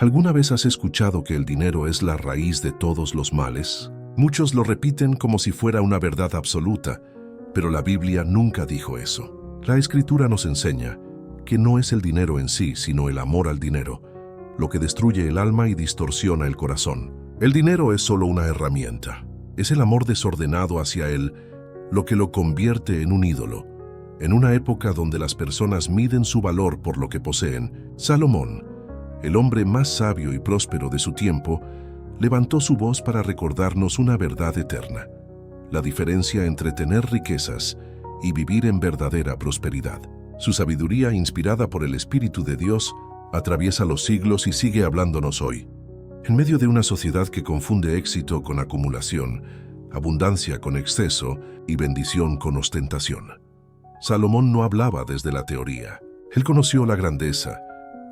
¿Alguna vez has escuchado que el dinero es la raíz de todos los males? Muchos lo repiten como si fuera una verdad absoluta, pero la Biblia nunca dijo eso. La Escritura nos enseña que no es el dinero en sí, sino el amor al dinero, lo que destruye el alma y distorsiona el corazón. El dinero es solo una herramienta. Es el amor desordenado hacia él lo que lo convierte en un ídolo. En una época donde las personas miden su valor por lo que poseen, Salomón, el hombre más sabio y próspero de su tiempo, levantó su voz para recordarnos una verdad eterna: la diferencia entre tener riquezas y vivir en verdadera prosperidad. Su sabiduría, inspirada por el Espíritu de Dios, atraviesa los siglos y sigue hablándonos hoy. En medio de una sociedad que confunde éxito con acumulación, abundancia con exceso y bendición con ostentación, Salomón no hablaba desde la teoría. Él conoció la grandeza,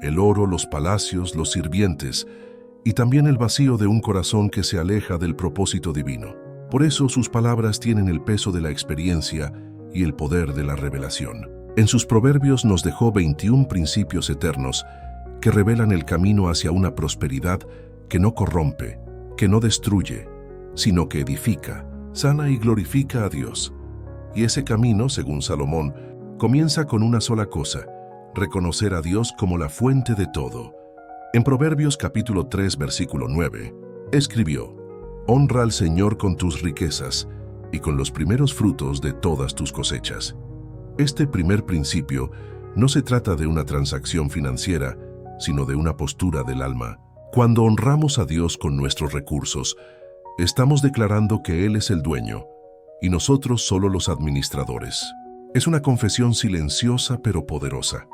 el oro, los palacios, los sirvientes y también el vacío de un corazón que se aleja del propósito divino. Por eso sus palabras tienen el peso de la experiencia y el poder de la revelación. En sus proverbios nos dejó 21 principios eternos que revelan el camino hacia una prosperidad que no corrompe, que no destruye, sino que edifica, sana y glorifica a Dios. Y ese camino, según Salomón, comienza con una sola cosa: reconocer a Dios como la fuente de todo. En Proverbios capítulo 3, versículo 9, escribió: «Honra al Señor con tus riquezas y con los primeros frutos de todas tus cosechas». Este primer principio no se trata de una transacción financiera, sino de una postura del alma. Cuando honramos a Dios con nuestros recursos, estamos declarando que Él es el dueño y nosotros solo los administradores. Es una confesión silenciosa pero poderosa.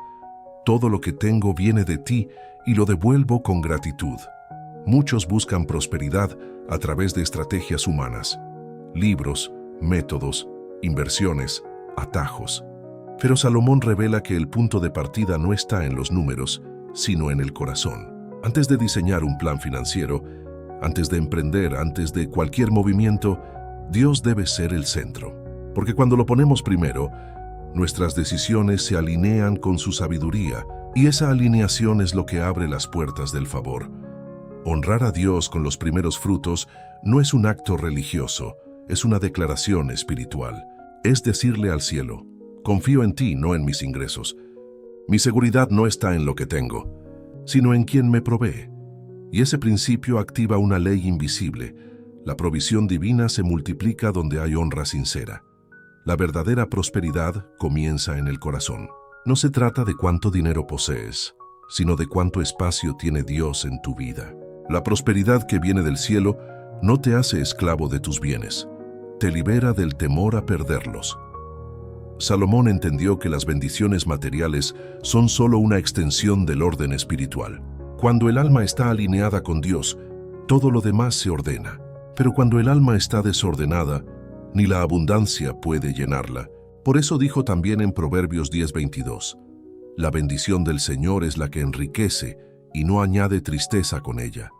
Todo lo que tengo viene de ti y lo devuelvo con gratitud. Muchos buscan prosperidad a través de estrategias humanas, libros, métodos, inversiones, atajos. Pero Salomón revela que el punto de partida no está en los números, sino en el corazón. Antes de diseñar un plan financiero, antes de emprender, antes de cualquier movimiento, Dios debe ser el centro. Porque cuando lo ponemos primero, nuestras decisiones se alinean con su sabiduría, y esa alineación es lo que abre las puertas del favor. Honrar a Dios con los primeros frutos no es un acto religioso, es una declaración espiritual. Es decirle al cielo: confío en ti, no en mis ingresos. Mi seguridad no está en lo que tengo, sino en quien me provee. Y ese principio activa una ley invisible. La provisión divina se multiplica donde hay honra sincera. La verdadera prosperidad comienza en el corazón. No se trata de cuánto dinero posees, sino de cuánto espacio tiene Dios en tu vida. La prosperidad que viene del cielo no te hace esclavo de tus bienes, te libera del temor a perderlos. Salomón entendió que las bendiciones materiales son solo una extensión del orden espiritual. Cuando el alma está alineada con Dios, todo lo demás se ordena. Pero cuando el alma está desordenada, ni la abundancia puede llenarla. Por eso dijo también en Proverbios 10:22, «La bendición del Señor es la que enriquece y no añade tristeza con ella».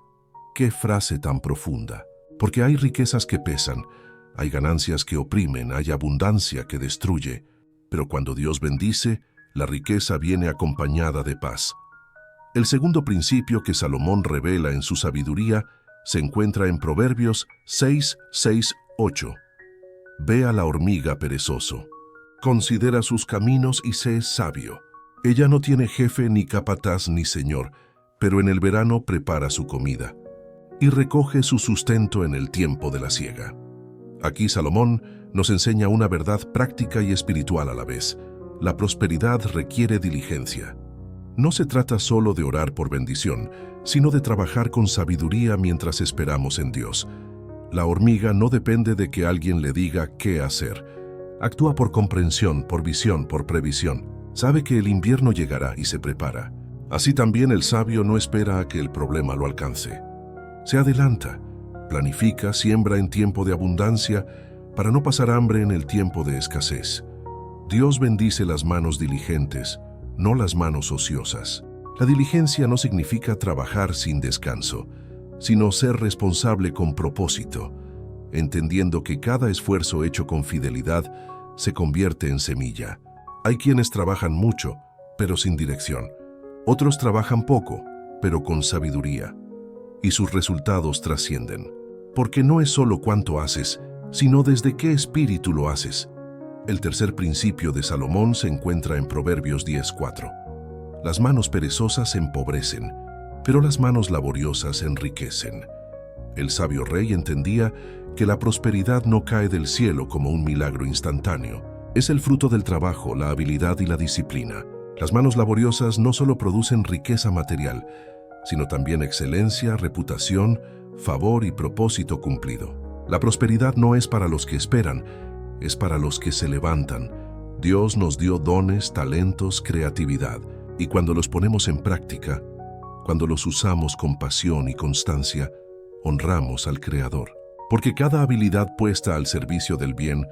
¡Qué frase tan profunda! Porque hay riquezas que pesan, hay ganancias que oprimen, hay abundancia que destruye. Pero cuando Dios bendice, la riqueza viene acompañada de paz. El segundo principio que Salomón revela en su sabiduría se encuentra en Proverbios 6:8. «Ve a la hormiga, perezoso. Considera sus caminos y sé sabio. Ella no tiene jefe ni capataz ni señor, pero en el verano prepara su comida y recoge su sustento en el tiempo de la siega». Aquí Salomón nos enseña una verdad práctica y espiritual a la vez. La prosperidad requiere diligencia. No se trata solo de orar por bendición, sino de trabajar con sabiduría mientras esperamos en Dios. La hormiga no depende de que alguien le diga qué hacer. Actúa por comprensión, por visión, por previsión. Sabe que el invierno llegará y se prepara. Así también el sabio no espera a que el problema lo alcance. Se adelanta, planifica, siembra en tiempo de abundancia para no pasar hambre en el tiempo de escasez. Dios bendice las manos diligentes, no las manos ociosas. La diligencia no significa trabajar sin descanso, sino ser responsable con propósito, entendiendo que cada esfuerzo hecho con fidelidad se convierte en semilla. Hay quienes trabajan mucho, pero sin dirección. Otros trabajan poco, pero con sabiduría, y sus resultados trascienden. Porque no es solo cuánto haces, sino desde qué espíritu lo haces. El tercer principio de Salomón se encuentra en Proverbios 10:4. Las manos perezosas empobrecen, pero las manos laboriosas enriquecen. El sabio rey entendía que la prosperidad no cae del cielo como un milagro instantáneo. Es el fruto del trabajo, la habilidad y la disciplina. Las manos laboriosas no solo producen riqueza material, sino también excelencia, reputación, favor y propósito cumplido. La prosperidad no es para los que esperan, es para los que se levantan. Dios nos dio dones, talentos, creatividad, y cuando los ponemos en práctica, cuando los usamos con pasión y constancia, honramos al Creador. Porque cada habilidad puesta al servicio del bien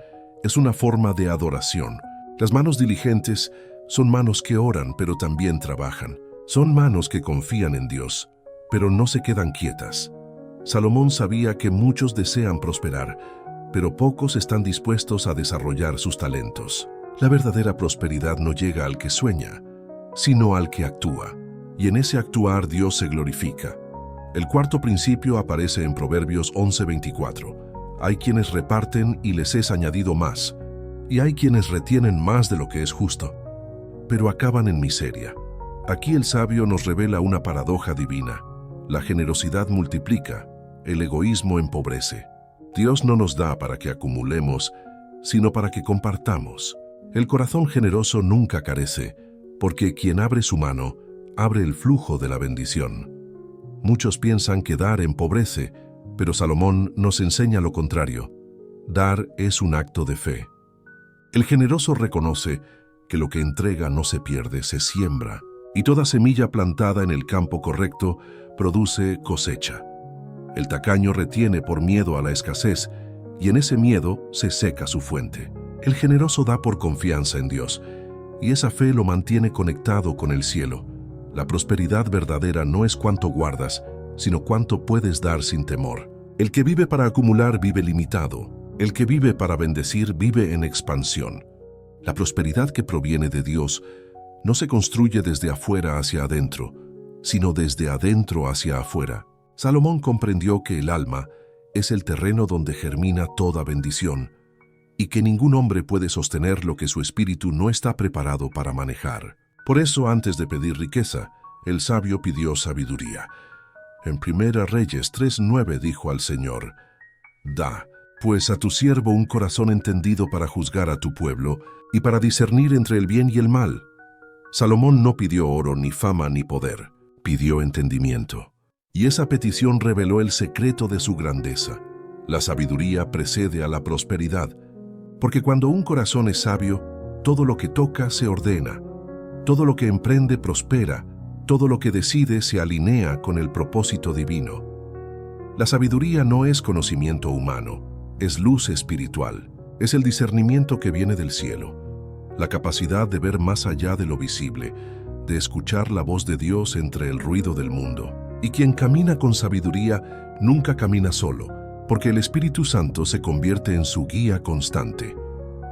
es una forma de adoración. Las manos diligentes son manos que oran, pero también trabajan. Son manos que confían en Dios, pero no se quedan quietas. Salomón sabía que muchos desean prosperar, pero pocos están dispuestos a desarrollar sus talentos. La verdadera prosperidad no llega al que sueña, sino al que actúa. Y en ese actuar Dios se glorifica. El cuarto principio aparece en Proverbios 11:24. Hay quienes reparten y les es añadido más, y hay quienes retienen más de lo que es justo, pero acaban en miseria. Aquí el sabio nos revela una paradoja divina. La generosidad multiplica, el egoísmo empobrece. Dios no nos da para que acumulemos, sino para que compartamos. El corazón generoso nunca carece, porque quien abre su mano, abre el flujo de la bendición. Muchos piensan que dar empobrece, pero Salomón nos enseña lo contrario. Dar es un acto de fe. El generoso reconoce que lo que entrega no se pierde, se siembra, y toda semilla plantada en el campo correcto produce cosecha. El tacaño retiene por miedo a la escasez, y en ese miedo se seca su fuente. El generoso da por confianza en Dios, y esa fe lo mantiene conectado con el cielo. La prosperidad verdadera no es cuánto guardas, sino cuánto puedes dar sin temor. El que vive para acumular vive limitado. El que vive para bendecir vive en expansión. La prosperidad que proviene de Dios no se construye desde afuera hacia adentro, sino desde adentro hacia afuera. Salomón comprendió que el alma es el terreno donde germina toda bendición, y que ningún hombre puede sostener lo que su espíritu no está preparado para manejar. Por eso, antes de pedir riqueza, el sabio pidió sabiduría. En 1 Reyes 3:9 dijo al Señor: «Da, pues a tu siervo un corazón entendido para juzgar a tu pueblo y para discernir entre el bien y el mal». Salomón no pidió oro, ni fama, ni poder. Pidió entendimiento. Y esa petición reveló el secreto de su grandeza. La sabiduría precede a la prosperidad, porque cuando un corazón es sabio, todo lo que toca se ordena, todo lo que emprende prospera, todo lo que decide se alinea con el propósito divino. La sabiduría no es conocimiento humano, es luz espiritual, es el discernimiento que viene del cielo, la capacidad de ver más allá de lo visible, de escuchar la voz de Dios entre el ruido del mundo. Y quien camina con sabiduría nunca camina solo, porque el Espíritu Santo se convierte en su guía constante.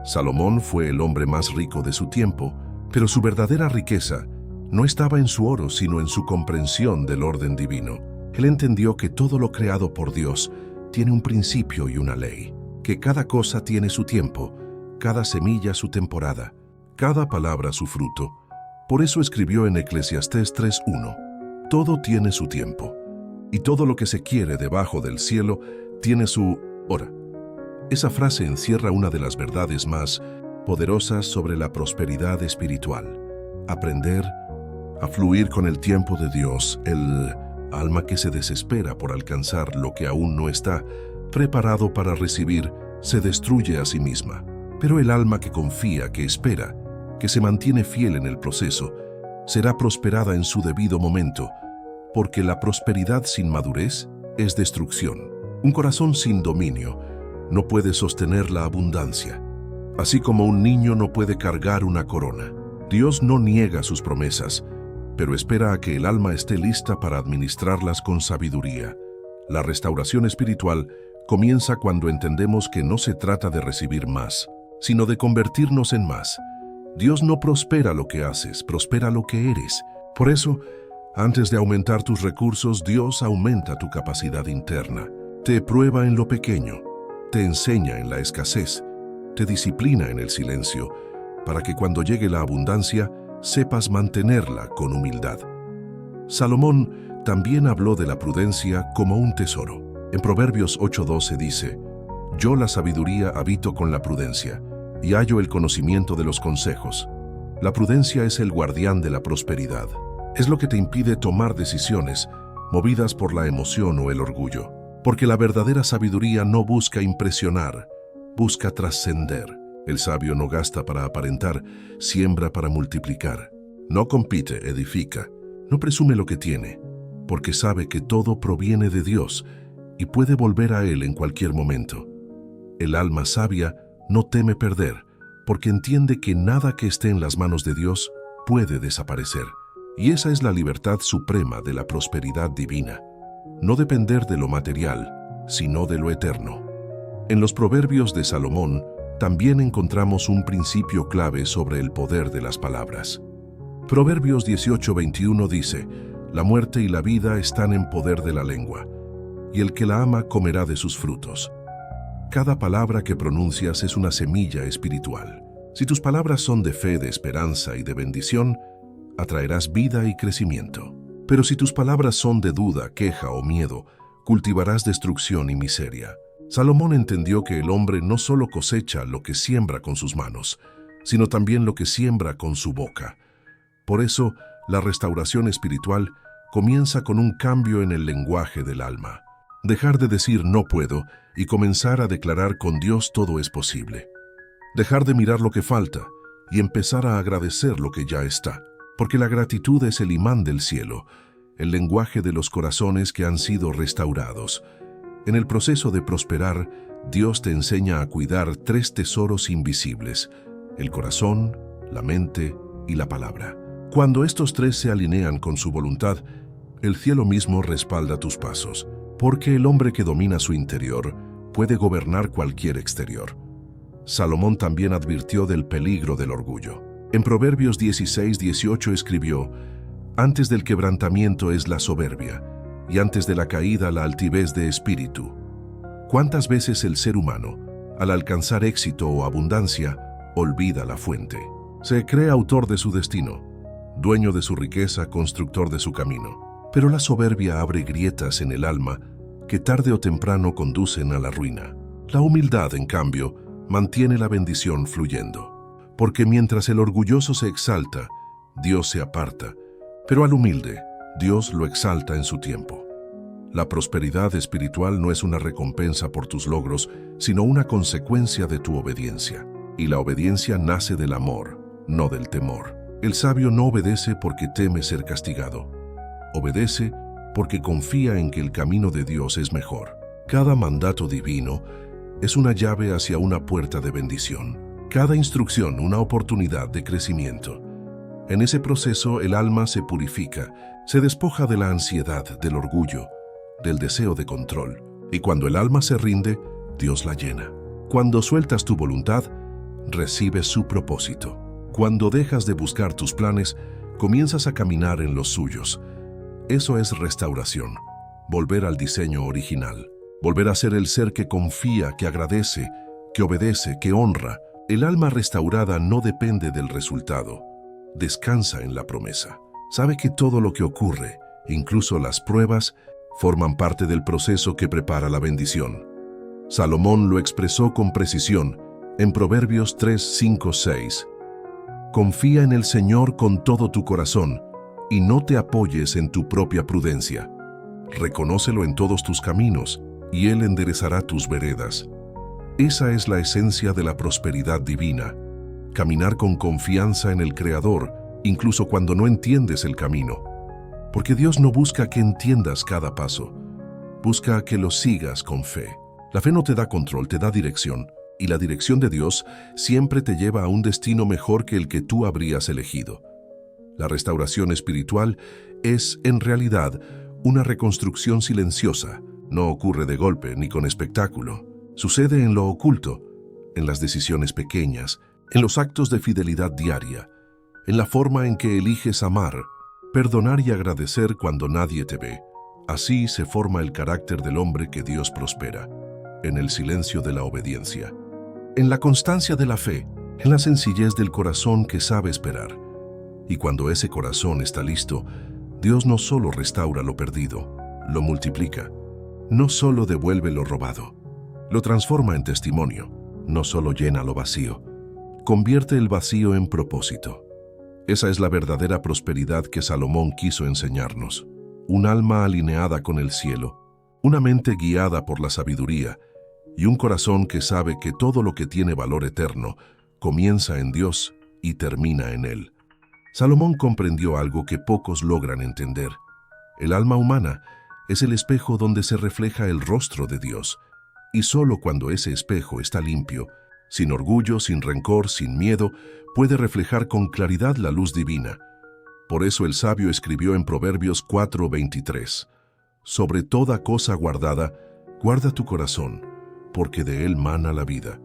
Salomón fue el hombre más rico de su tiempo, pero su verdadera riqueza no estaba en su oro, sino en su comprensión del orden divino. Él entendió que todo lo creado por Dios tiene un principio y una ley, que cada cosa tiene su tiempo, cada semilla su temporada, cada palabra su fruto. Por eso escribió en Eclesiastés 3:1, «Todo tiene su tiempo, y todo lo que se quiere debajo del cielo tiene su hora». Esa frase encierra una de las verdades más poderosas sobre la prosperidad espiritual. Aprender a fluir con el tiempo de Dios. El alma que se desespera por alcanzar lo que aún no está preparado para recibir se destruye a sí misma. Pero el alma que confía, que espera, que se mantiene fiel en el proceso, será prosperada en su debido momento, porque la prosperidad sin madurez es destrucción. Un corazón sin dominio no puede sostener la abundancia, así como un niño no puede cargar una corona. Dios no niega sus promesas, pero espera a que el alma esté lista para administrarlas con sabiduría. La restauración espiritual comienza cuando entendemos que no se trata de recibir más, sino de convertirnos en más. Dios no prospera lo que haces, prospera lo que eres. Por eso, Antes de aumentar tus recursos, Dios aumenta tu capacidad interna. Te prueba en lo pequeño, te enseña en la escasez, te disciplina en el silencio, para que cuando llegue la abundancia, sepas mantenerla con humildad. Salomón también habló de la prudencia como un tesoro. En Proverbios 8:12 dice: «Yo la sabiduría habito con la prudencia, y hallo el conocimiento de los consejos». La prudencia es el guardián de la prosperidad. Es lo que te impide tomar decisiones movidas por la emoción o el orgullo. Porque la verdadera sabiduría no busca impresionar, busca trascender. El sabio no gasta para aparentar, siembra para multiplicar. No compite, edifica. No presume lo que tiene, porque sabe que todo proviene de Dios y puede volver a Él en cualquier momento. El alma sabia no teme perder, porque entiende que nada que esté en las manos de Dios puede desaparecer. Y esa es la libertad suprema de la prosperidad divina. No depender de lo material, sino de lo eterno. En los Proverbios de Salomón también encontramos un principio clave sobre el poder de las palabras. Proverbios 18:21 dice: «La muerte y la vida están en poder de la lengua, y el que la ama comerá de sus frutos». Cada palabra que pronuncias es una semilla espiritual. Si tus palabras son de fe, de esperanza y de bendición, atraerás vida y crecimiento. Pero si tus palabras son de duda, queja o miedo, cultivarás destrucción y miseria. Salomón entendió que el hombre no solo cosecha lo que siembra con sus manos, sino también lo que siembra con su boca. Por eso, la restauración espiritual comienza con un cambio en el lenguaje del alma. Dejar de decir no puedo y comenzar a declarar con Dios todo es posible. Dejar de mirar lo que falta y empezar a agradecer lo que ya está. Porque la gratitud es el imán del cielo, el lenguaje de los corazones que han sido restaurados. En el proceso de prosperar, Dios te enseña a cuidar 3 tesoros invisibles: el corazón, la mente y la palabra. Cuando estos 3 se alinean con su voluntad, el cielo mismo respalda tus pasos, porque el hombre que domina su interior puede gobernar cualquier exterior. Salomón también advirtió del peligro del orgullo. En Proverbios 16:18 escribió: «Antes del quebrantamiento es la soberbia, y antes de la caída la altivez de espíritu». ¿Cuántas veces el ser humano, al alcanzar éxito o abundancia, olvida la fuente? Se cree autor de su destino, dueño de su riqueza, constructor de su camino. Pero la soberbia abre grietas en el alma que tarde o temprano conducen a la ruina. La humildad, en cambio, mantiene la bendición fluyendo. Porque mientras el orgulloso se exalta, Dios se aparta, pero al humilde, Dios lo exalta en su tiempo. La prosperidad espiritual no es una recompensa por tus logros, sino una consecuencia de tu obediencia. Y la obediencia nace del amor, no del temor. El sabio no obedece porque teme ser castigado. Obedece porque confía en que el camino de Dios es mejor. Cada mandato divino es una llave hacia una puerta de bendición. Cada instrucción, una oportunidad de crecimiento. En ese proceso, el alma se purifica, se despoja de la ansiedad, del orgullo, del deseo de control. Y cuando el alma se rinde, Dios la llena. Cuando sueltas tu voluntad, recibes su propósito. Cuando dejas de buscar tus planes, comienzas a caminar en los suyos. Eso es restauración, volver al diseño original. Volver a ser el ser que confía, que agradece, que obedece, que honra. El alma restaurada no depende del resultado, descansa en la promesa. Sabe que todo lo que ocurre, incluso las pruebas, forman parte del proceso que prepara la bendición. Salomón lo expresó con precisión en Proverbios 3, 5, 6. Confía en el Señor con todo tu corazón y no te apoyes en tu propia prudencia. Reconócelo en todos tus caminos y Él enderezará tus veredas. Esa es la esencia de la prosperidad divina, caminar con confianza en el Creador, incluso cuando no entiendes el camino. Porque Dios no busca que entiendas cada paso, busca que lo sigas con fe. La fe no te da control, te da dirección, y la dirección de Dios siempre te lleva a un destino mejor que el que tú habrías elegido. La restauración espiritual es, en realidad, una reconstrucción silenciosa. No ocurre de golpe ni con espectáculo. Sucede en lo oculto, en las decisiones pequeñas, en los actos de fidelidad diaria, en la forma en que eliges amar, perdonar y agradecer cuando nadie te ve. Así se forma el carácter del hombre que Dios prospera, en el silencio de la obediencia, en la constancia de la fe, en la sencillez del corazón que sabe esperar. Y cuando ese corazón está listo, Dios no solo restaura lo perdido, lo multiplica. No solo devuelve lo robado, lo transforma en testimonio. No solo llena lo vacío, convierte el vacío en propósito. Esa es la verdadera prosperidad que Salomón quiso enseñarnos. Un alma alineada con el cielo, una mente guiada por la sabiduría y un corazón que sabe que todo lo que tiene valor eterno comienza en Dios y termina en Él. Salomón comprendió algo que pocos logran entender. El alma humana es el espejo donde se refleja el rostro de Dios, y solo cuando ese espejo está limpio, sin orgullo, sin rencor, sin miedo, puede reflejar con claridad la luz divina. Por eso el sabio escribió en Proverbios 4:23, «Sobre toda cosa guardada, guarda tu corazón, porque de él mana la vida».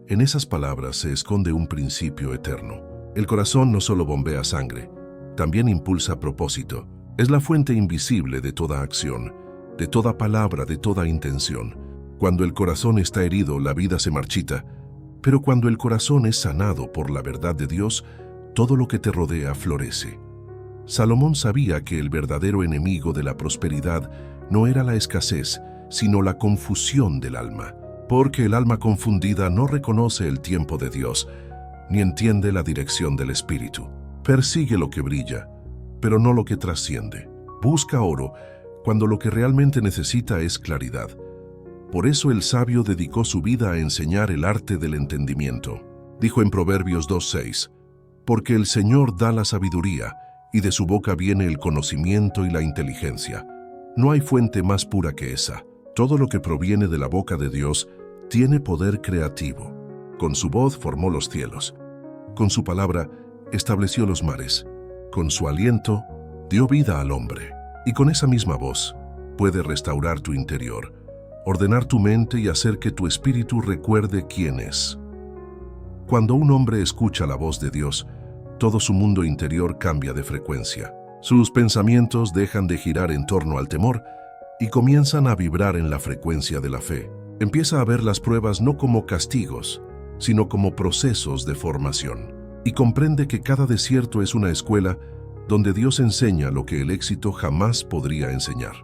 En esas palabras se esconde un principio eterno. El corazón no solo bombea sangre, también impulsa propósito. Es la fuente invisible de toda acción, de toda palabra, de toda intención. Cuando el corazón está herido, la vida se marchita, pero cuando el corazón es sanado por la verdad de Dios, todo lo que te rodea florece. Salomón sabía que el verdadero enemigo de la prosperidad no era la escasez, sino la confusión del alma, porque el alma confundida no reconoce el tiempo de Dios, ni entiende la dirección del Espíritu. Persigue lo que brilla, pero no lo que trasciende. Busca oro cuando lo que realmente necesita es claridad. Por eso el sabio dedicó su vida a enseñar el arte del entendimiento. Dijo en Proverbios 2:6, «Porque el Señor da la sabiduría, y de su boca viene el conocimiento y la inteligencia. No hay fuente más pura que esa. Todo lo que proviene de la boca de Dios tiene poder creativo. Con su voz formó los cielos. Con su palabra estableció los mares. Con su aliento dio vida al hombre. Y con esa misma voz puede restaurar tu interior, ordenar tu mente y hacer que tu espíritu recuerde quién es». Cuando un hombre escucha la voz de Dios, todo su mundo interior cambia de frecuencia. Sus pensamientos dejan de girar en torno al temor y comienzan a vibrar en la frecuencia de la fe. Empieza a ver las pruebas no como castigos, sino como procesos de formación. Y comprende que cada desierto es una escuela donde Dios enseña lo que el éxito jamás podría enseñar.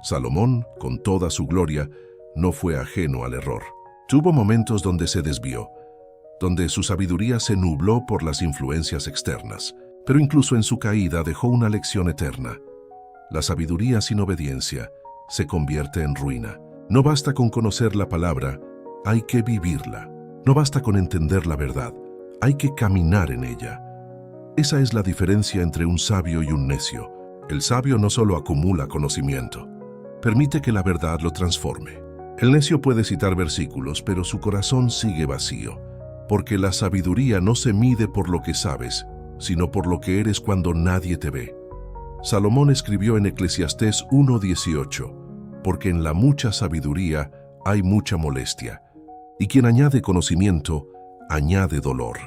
Salomón, con toda su gloria, no fue ajeno al error. Tuvo momentos donde se desvió, donde su sabiduría se nubló por las influencias externas, pero incluso en su caída dejó una lección eterna. La sabiduría sin obediencia se convierte en ruina. No basta con conocer la palabra, hay que vivirla. No basta con entender la verdad, hay que caminar en ella. Esa es la diferencia entre un sabio y un necio. El sabio no solo acumula conocimiento, permite que la verdad lo transforme. El necio puede citar versículos, pero su corazón sigue vacío, porque la sabiduría no se mide por lo que sabes, sino por lo que eres cuando nadie te ve. Salomón escribió en Eclesiastés 1:18, «Porque en la mucha sabiduría hay mucha molestia, y quien añade conocimiento, añade dolor».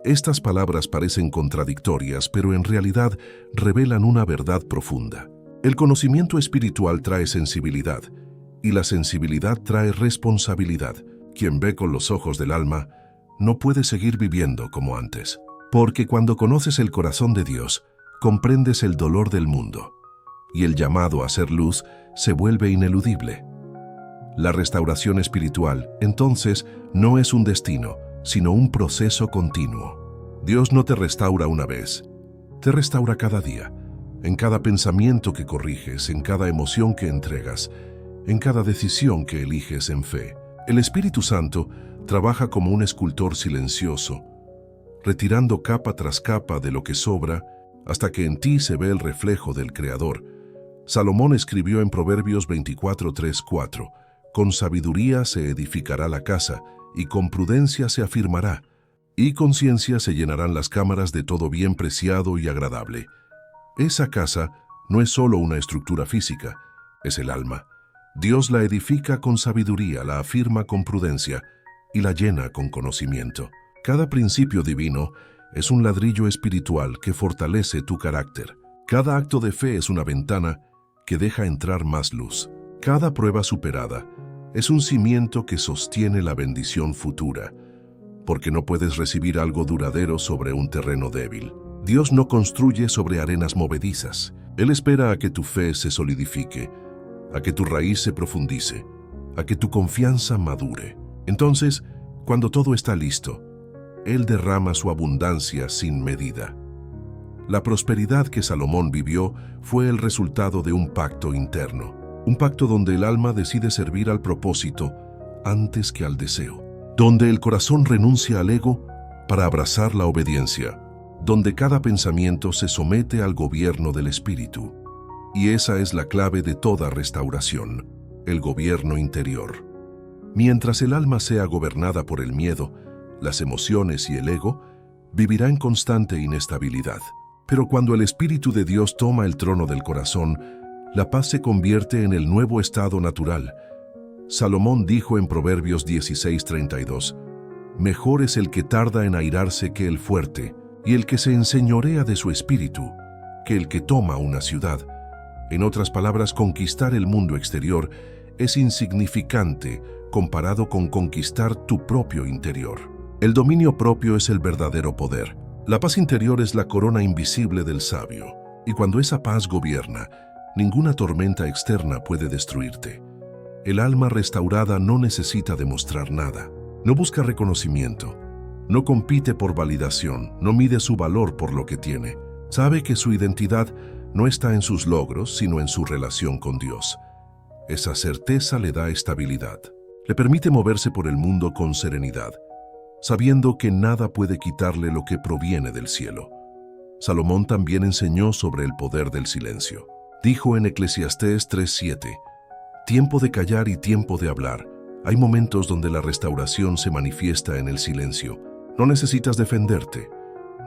Estas palabras parecen contradictorias, pero en realidad revelan una verdad profunda. El conocimiento espiritual trae sensibilidad, y la sensibilidad trae responsabilidad. Quien ve con los ojos del alma no puede seguir viviendo como antes. Porque cuando conoces el corazón de Dios, comprendes el dolor del mundo, y el llamado a ser luz se vuelve ineludible. La restauración espiritual, entonces, no es un destino, sino un proceso continuo. Dios no te restaura una vez, te restaura cada día, en cada pensamiento que corriges, en cada emoción que entregas, en cada decisión que eliges en fe. El Espíritu Santo trabaja como un escultor silencioso, retirando capa tras capa de lo que sobra hasta que en ti se ve el reflejo del Creador. Salomón escribió en Proverbios 24:3-4, «Con sabiduría se edificará la casa, y con prudencia se afirmará, y con ciencia se llenarán las cámaras de todo bien preciado y agradable». Esa casa no es solo una estructura física, es el alma. Dios la edifica con sabiduría, la afirma con prudencia y la llena con conocimiento. Cada principio divino es un ladrillo espiritual que fortalece tu carácter. Cada acto de fe es una ventana que deja entrar más luz. Cada prueba superada es un cimiento que sostiene la bendición futura, porque no puedes recibir algo duradero sobre un terreno débil. Dios no construye sobre arenas movedizas. Él espera a que tu fe se solidifique, a que tu raíz se profundice, a que tu confianza madure. Entonces, cuando todo está listo, Él derrama su abundancia sin medida. La prosperidad que Salomón vivió fue el resultado de un pacto interno, un pacto donde el alma decide servir al propósito antes que al deseo, donde el corazón renuncia al ego para abrazar la obediencia, donde cada pensamiento se somete al gobierno del espíritu. Y esa es la clave de toda restauración, el gobierno interior. Mientras el alma sea gobernada por el miedo, las emociones y el ego, vivirá en constante inestabilidad. Pero cuando el Espíritu de Dios toma el trono del corazón, la paz se convierte en el nuevo estado natural. Salomón dijo en Proverbios 16:32, «Mejor es el que tarda en airarse que el fuerte, y el que se enseñorea de su espíritu, que el que toma una ciudad». En otras palabras, conquistar el mundo exterior es insignificante comparado con conquistar tu propio interior. El dominio propio es el verdadero poder. La paz interior es la corona invisible del sabio, y cuando esa paz gobierna, ninguna tormenta externa puede destruirte. El alma restaurada no necesita demostrar nada, no busca reconocimiento, no compite por validación, no mide su valor por lo que tiene. Sabe que su identidad no está en sus logros, sino en su relación con Dios. Esa certeza le da estabilidad, le permite moverse por el mundo con serenidad, sabiendo que nada puede quitarle lo que proviene del cielo. Salomón también enseñó sobre el poder del silencio. Dijo en Eclesiastés 3:7, «Tiempo de callar y tiempo de hablar». Hay momentos donde la restauración se manifiesta en el silencio. No necesitas defenderte,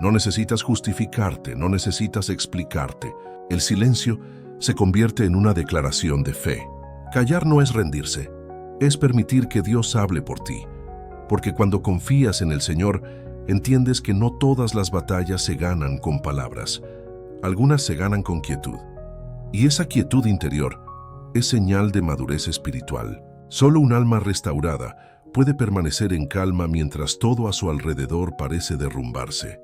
no necesitas justificarte, no necesitas explicarte. El silencio se convierte en una declaración de fe. Callar no es rendirse, es permitir que Dios hable por ti. Porque cuando confías en el Señor, entiendes que no todas las batallas se ganan con palabras. Algunas se ganan con quietud. Y esa quietud interior es señal de madurez espiritual. Solo un alma restaurada puede permanecer en calma mientras todo a su alrededor parece derrumbarse.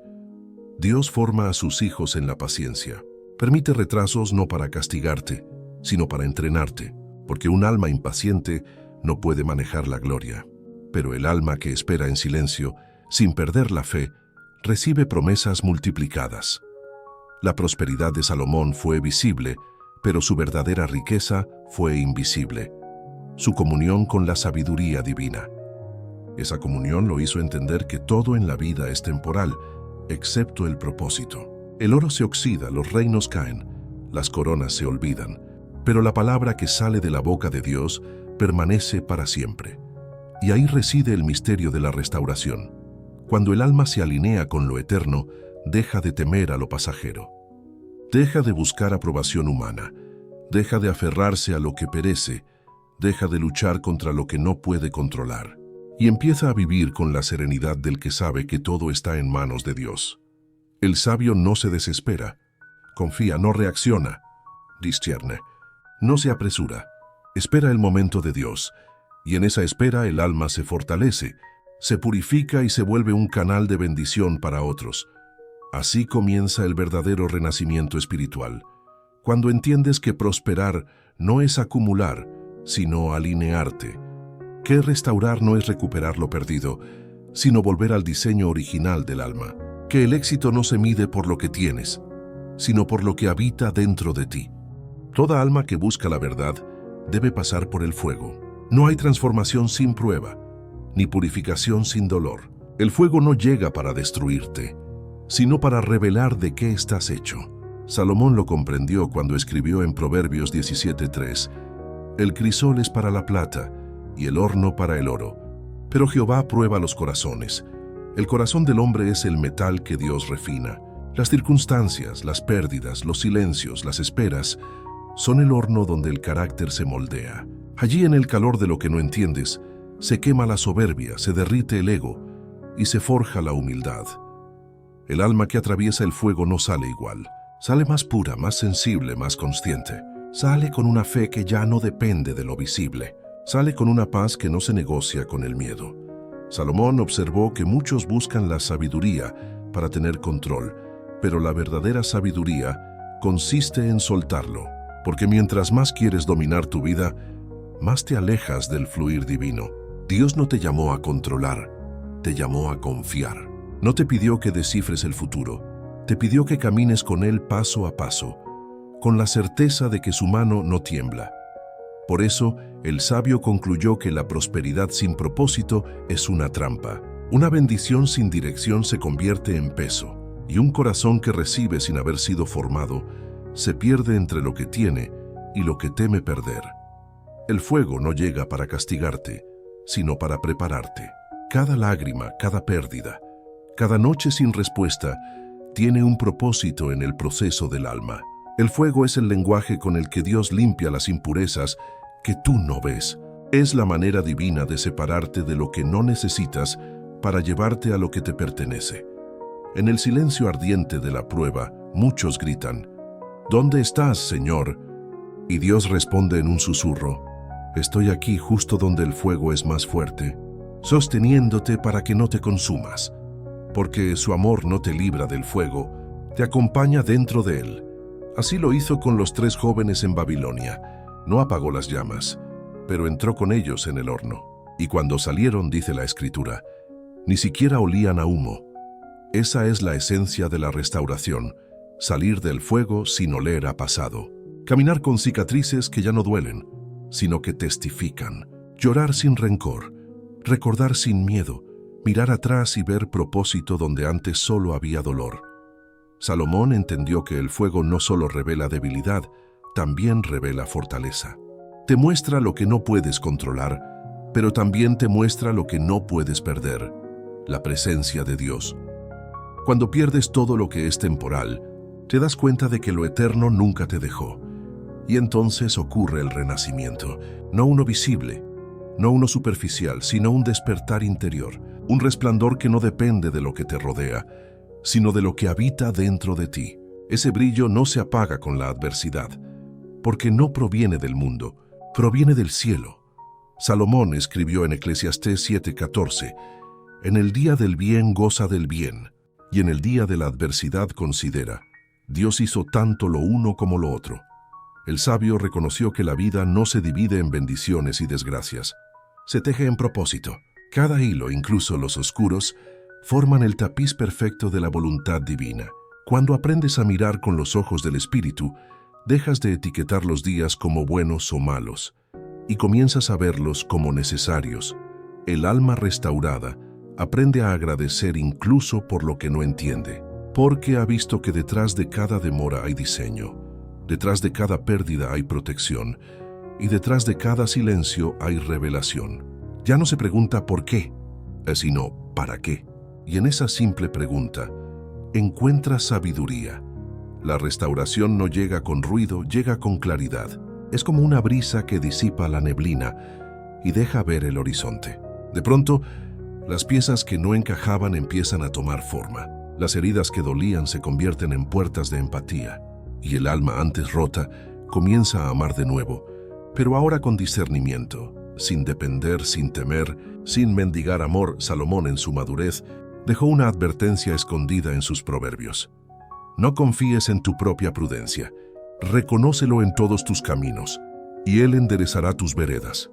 Dios forma a sus hijos en la paciencia. Permite retrasos no para castigarte, sino para entrenarte, porque un alma impaciente no puede manejar la gloria. Pero el alma que espera en silencio, sin perder la fe, recibe promesas multiplicadas. La prosperidad de Salomón fue visible, pero su verdadera riqueza fue invisible. Su comunión con la sabiduría divina. Esa comunión lo hizo entender que todo en la vida es temporal, excepto el propósito. El oro se oxida, los reinos caen, las coronas se olvidan, pero la palabra que sale de la boca de Dios permanece para siempre. Y ahí reside el misterio de la restauración. Cuando el alma se alinea con lo eterno, deja de temer a lo pasajero. Deja de buscar aprobación humana, deja de aferrarse a lo que perece, deja de luchar contra lo que no puede controlar, y empieza a vivir con la serenidad del que sabe que todo está en manos de Dios. El sabio no se desespera, confía, no reacciona, discierne, no se apresura, espera el momento de Dios, y en esa espera el alma se fortalece, se purifica y se vuelve un canal de bendición para otros. Así comienza el verdadero renacimiento espiritual, cuando entiendes que prosperar no es acumular, sino alinearte, que restaurar no es recuperar lo perdido, sino volver al diseño original del alma, que el éxito no se mide por lo que tienes, sino por lo que habita dentro de ti. Toda alma que busca la verdad debe pasar por el fuego. No hay transformación sin prueba, ni purificación sin dolor. El fuego no llega para destruirte, sino para revelar de qué estás hecho. Salomón lo comprendió cuando escribió en Proverbios 17:3, «El crisol es para la plata y el horno para el oro, pero Jehová prueba los corazones. El corazón del hombre es el metal que Dios refina. Las circunstancias, las pérdidas, los silencios, las esperas, son el horno donde el carácter se moldea. Allí, en el calor de lo que no entiendes, se quema la soberbia, se derrite el ego y se forja la humildad. El alma que atraviesa el fuego no sale igual. Sale más pura, más sensible, más consciente. Sale con una fe que ya no depende de lo visible. Sale con una paz que no se negocia con el miedo. Salomón observó que muchos buscan la sabiduría para tener control, pero la verdadera sabiduría consiste en soltarlo, porque mientras más quieres dominar tu vida, más te alejas del fluir divino. Dios no te llamó a controlar, te llamó a confiar. No te pidió que descifres el futuro, te pidió que camines con Él paso a paso, con la certeza de que su mano no tiembla. Por eso, el sabio concluyó que la prosperidad sin propósito es una trampa. Una bendición sin dirección se convierte en peso, y un corazón que recibe sin haber sido formado se pierde entre lo que tiene y lo que teme perder. El fuego no llega para castigarte, sino para prepararte. Cada lágrima, cada pérdida, cada noche sin respuesta, tiene un propósito en el proceso del alma. El fuego es el lenguaje con el que Dios limpia las impurezas que tú no ves. Es la manera divina de separarte de lo que no necesitas para llevarte a lo que te pertenece. En el silencio ardiente de la prueba, muchos gritan, ¿dónde estás, Señor? Y Dios responde en un susurro, estoy aquí justo donde el fuego es más fuerte, sosteniéndote para que no te consumas, porque su amor no te libra del fuego, te acompaña dentro de él. Así lo hizo con los 3 jóvenes en Babilonia. No apagó las llamas, pero entró con ellos en el horno. Y cuando salieron, dice la Escritura, ni siquiera olían a humo. Esa es la esencia de la restauración, salir del fuego sin oler a pasado. Caminar con cicatrices que ya no duelen, sino que testifican. Llorar sin rencor, recordar sin miedo, mirar atrás y ver propósito donde antes solo había dolor. Salomón entendió que el fuego no solo revela debilidad, también revela fortaleza. Te muestra lo que no puedes controlar, pero también te muestra lo que no puedes perder, la presencia de Dios. Cuando pierdes todo lo que es temporal, te das cuenta de que lo eterno nunca te dejó. Y entonces ocurre el renacimiento, no uno visible, no uno superficial, sino un despertar interior, un resplandor que no depende de lo que te rodea, sino de lo que habita dentro de ti. Ese brillo no se apaga con la adversidad, porque no proviene del mundo, proviene del cielo. Salomón escribió en Eclesiastés 7:14, en el día del bien goza del bien, y en el día de la adversidad considera, Dios hizo tanto lo uno como lo otro. El sabio reconoció que la vida no se divide en bendiciones y desgracias, se teje en propósito. Cada hilo, incluso los oscuros, forman el tapiz perfecto de la voluntad divina. Cuando aprendes a mirar con los ojos del Espíritu, dejas de etiquetar los días como buenos o malos y comienzas a verlos como necesarios. El alma restaurada aprende a agradecer incluso por lo que no entiende, porque ha visto que detrás de cada demora hay diseño, detrás de cada pérdida hay protección y detrás de cada silencio hay revelación. Ya no se pregunta por qué, sino para qué. Y en esa simple pregunta, encuentra sabiduría. La restauración no llega con ruido, llega con claridad. Es como una brisa que disipa la neblina y deja ver el horizonte. De pronto, las piezas que no encajaban empiezan a tomar forma. Las heridas que dolían se convierten en puertas de empatía. Y el alma antes rota comienza a amar de nuevo, pero ahora con discernimiento, sin depender, sin temer, sin mendigar amor. Salomón en su madurez dejó una advertencia escondida en sus proverbios. No confíes en tu propia prudencia, reconócelo en todos tus caminos, y Él enderezará tus veredas.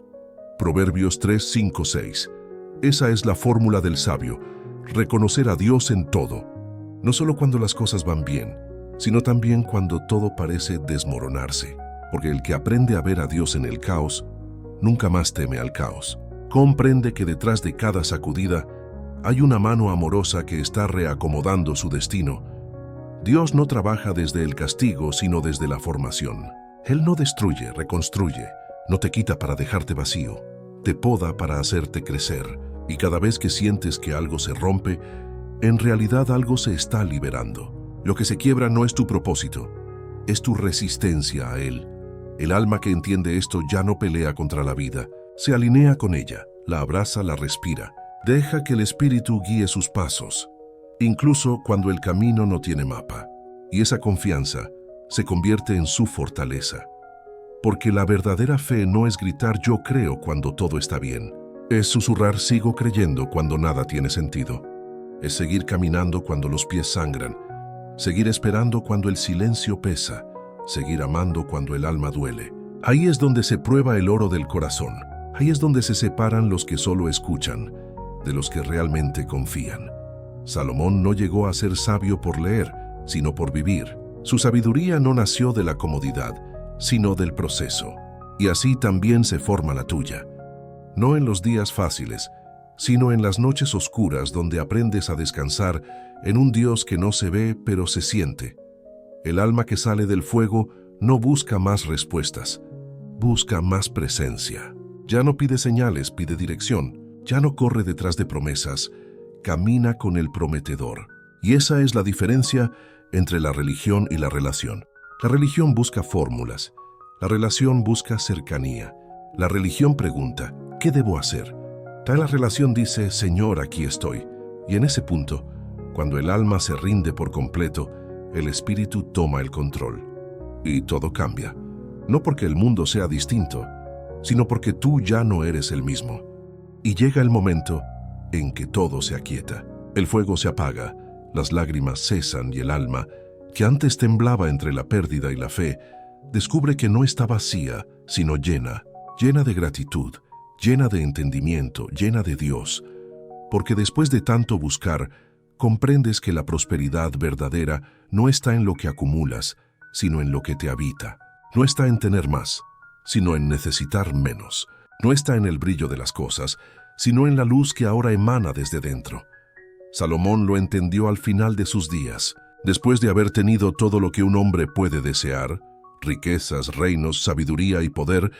Proverbios 3, 5, 6. Esa es la fórmula del sabio, reconocer a Dios en todo, no solo cuando las cosas van bien, sino también cuando todo parece desmoronarse, porque el que aprende a ver a Dios en el caos, nunca más teme al caos. Comprende que detrás de cada sacudida hay una mano amorosa que está reacomodando su destino. Dios no trabaja desde el castigo, sino desde la formación. Él no destruye, reconstruye, no te quita para dejarte vacío, te poda para hacerte crecer, y cada vez que sientes que algo se rompe, en realidad algo se está liberando. Lo que se quiebra no es tu propósito, es tu resistencia a Él. El alma que entiende esto ya no pelea contra la vida, se alinea con ella, la abraza, la respira. Deja que el Espíritu guíe sus pasos, incluso cuando el camino no tiene mapa. y esa confianza se convierte en su fortaleza. Porque la verdadera fe no es gritar yo creo cuando todo está bien. Es susurrar sigo creyendo cuando nada tiene sentido. Es seguir caminando cuando los pies sangran. Seguir esperando cuando el silencio pesa. Seguir amando cuando el alma duele. Ahí es donde se prueba el oro del corazón. Ahí es donde se separan los que solo escuchan de los que realmente confían. Salomón no llegó a ser sabio por leer, sino por vivir. Su sabiduría no nació de la comodidad, sino del proceso. Y así también se forma la tuya. No en los días fáciles, sino en las noches oscuras donde aprendes a descansar en un Dios que no se ve pero se siente. El alma que sale del fuego no busca más respuestas, busca más presencia. Ya no pide señales, pide dirección. Ya no corre detrás de promesas, camina con el prometedor. Y esa es la diferencia entre la religión y la relación. La religión busca fórmulas, la relación busca cercanía. La religión pregunta, ¿qué debo hacer? La relación dice, Señor, aquí estoy. Y en ese punto, cuando el alma se rinde por completo, el espíritu toma el control. Y todo cambia. No porque el mundo sea distinto, sino porque tú ya no eres el mismo. Y llega el momento en que todo se aquieta. El fuego se apaga, las lágrimas cesan y el alma, que antes temblaba entre la pérdida y la fe, descubre que no está vacía, sino llena de gratitud, llena de entendimiento, llena de Dios. Porque después de tanto buscar, comprendes que la prosperidad verdadera no está en lo que acumulas, sino en lo que te habita. No está en tener más, sino en necesitar menos. No está en el brillo de las cosas, sino en la luz que ahora emana desde dentro. Salomón lo entendió al final de sus días, después de haber tenido todo lo que un hombre puede desear, riquezas, reinos, sabiduría y poder,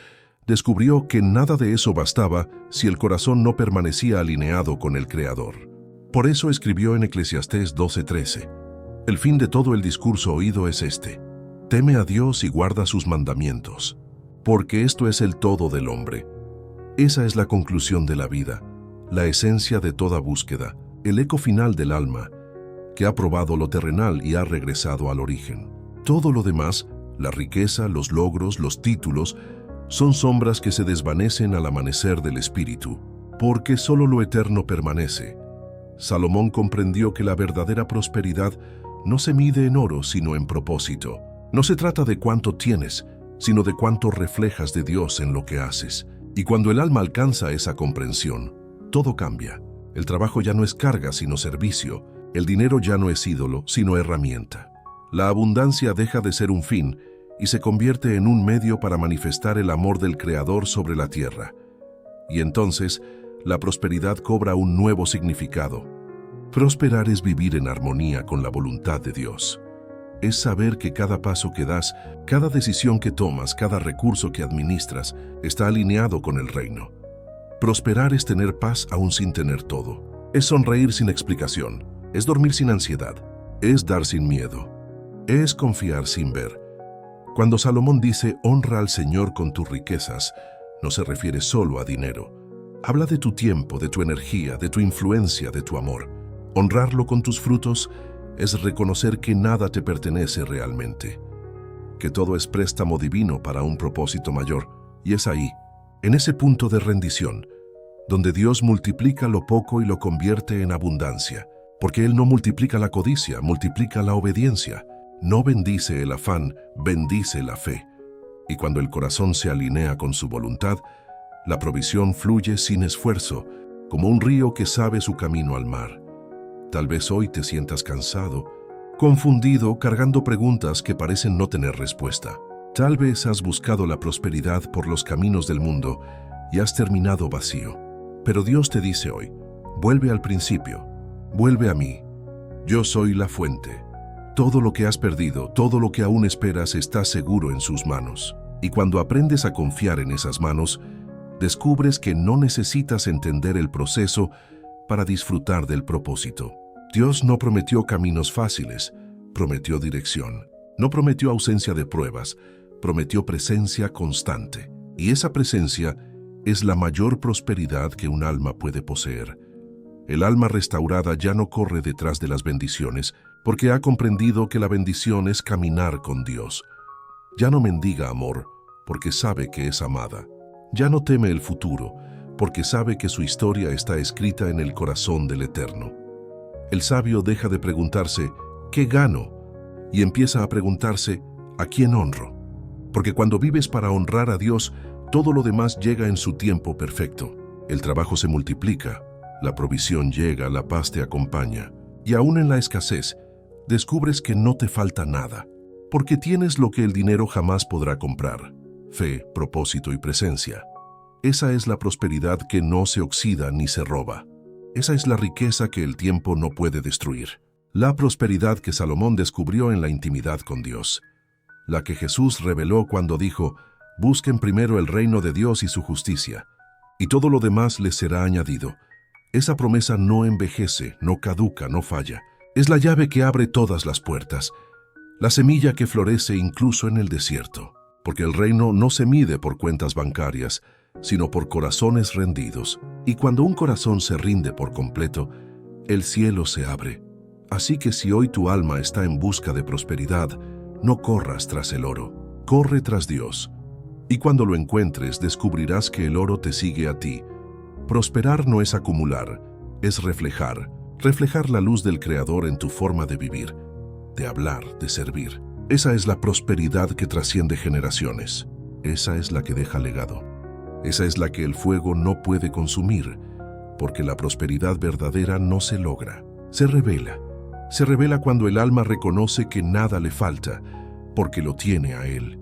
descubrió que nada de eso bastaba si el corazón no permanecía alineado con el Creador. Por eso escribió en Eclesiastés 12:13, el fin de todo el discurso oído es este: teme a Dios y guarda sus mandamientos, porque esto es el todo del hombre. Esa es la conclusión de la vida, la esencia de toda búsqueda, el eco final del alma, que ha probado lo terrenal y ha regresado al origen. Todo lo demás, la riqueza, los logros, los títulos, son sombras que se desvanecen al amanecer del espíritu, porque solo lo eterno permanece. Salomón comprendió que la verdadera prosperidad no se mide en oro, sino en propósito. No se trata de cuánto tienes, sino de cuánto reflejas de Dios en lo que haces. Y cuando el alma alcanza esa comprensión, todo cambia. El trabajo ya no es carga, sino servicio. El dinero ya no es ídolo, sino herramienta. La abundancia deja de ser un fin y se convierte en un medio para manifestar el amor del Creador sobre la tierra. Y entonces, la prosperidad cobra un nuevo significado. Prosperar es vivir en armonía con la voluntad de Dios. Es saber que cada paso que das, cada decisión que tomas, cada recurso que administras, está alineado con el reino. Prosperar es tener paz aún sin tener todo. Es sonreír sin explicación. Es dormir sin ansiedad. Es dar sin miedo. Es confiar sin ver. Cuando Salomón dice honra al Señor con tus riquezas, no se refiere solo a dinero. Habla de tu tiempo, de tu energía, de tu influencia, de tu amor. Honrarlo con tus frutos es reconocer que nada te pertenece realmente, que todo es préstamo divino para un propósito mayor. Y es ahí, en ese punto de rendición, donde Dios multiplica lo poco y lo convierte en abundancia, porque Él no multiplica la codicia, multiplica la obediencia. No bendice el afán, bendice la fe. Y cuando el corazón se alinea con su voluntad, la provisión fluye sin esfuerzo, como un río que sabe su camino al mar. Tal vez hoy te sientas cansado, confundido, cargando preguntas que parecen no tener respuesta. Tal vez has buscado la prosperidad por los caminos del mundo y has terminado vacío. Pero Dios te dice hoy, vuelve al principio, vuelve a mí. Yo soy la fuente. Todo lo que has perdido, todo lo que aún esperas está seguro en sus manos. Y cuando aprendes a confiar en esas manos, descubres que no necesitas entender el proceso para disfrutar del propósito. Dios no prometió caminos fáciles, prometió dirección. No prometió ausencia de pruebas, prometió presencia constante. Y esa presencia es la mayor prosperidad que un alma puede poseer. El alma restaurada ya no corre detrás de las bendiciones, porque ha comprendido que la bendición es caminar con Dios. Ya no mendiga amor, porque sabe que es amada. Ya no teme el futuro, porque sabe que su historia está escrita en el corazón del Eterno. El sabio deja de preguntarse, ¿qué gano? Y empieza a preguntarse, ¿a quién honro? Porque cuando vives para honrar a Dios, todo lo demás llega en su tiempo perfecto. El trabajo se multiplica, la provisión llega, la paz te acompaña. Y aún en la escasez, descubres que no te falta nada, porque tienes lo que el dinero jamás podrá comprar: fe, propósito y presencia. Esa es la prosperidad que no se oxida ni se roba. Esa es la riqueza que el tiempo no puede destruir. La prosperidad que Salomón descubrió en la intimidad con Dios. La que Jesús reveló cuando dijo, busquen primero el reino de Dios y su justicia, y todo lo demás les será añadido. Esa promesa no envejece, no caduca, no falla. Es la llave que abre todas las puertas, la semilla que florece incluso en el desierto, porque el reino no se mide por cuentas bancarias, sino por corazones rendidos. Y cuando un corazón se rinde por completo, el cielo se abre. Así que si hoy tu alma está en busca de prosperidad, no corras tras el oro, corre tras Dios. Y cuando lo encuentres, descubrirás que el oro te sigue a ti. Prosperar no es acumular, es reflejar la luz del Creador en tu forma de vivir, de hablar, de servir. Esa es la prosperidad que trasciende generaciones. Esa es la que deja legado. Esa es la que el fuego no puede consumir, porque la prosperidad verdadera no se logra. Se revela cuando el alma reconoce que nada le falta, porque lo tiene a Él.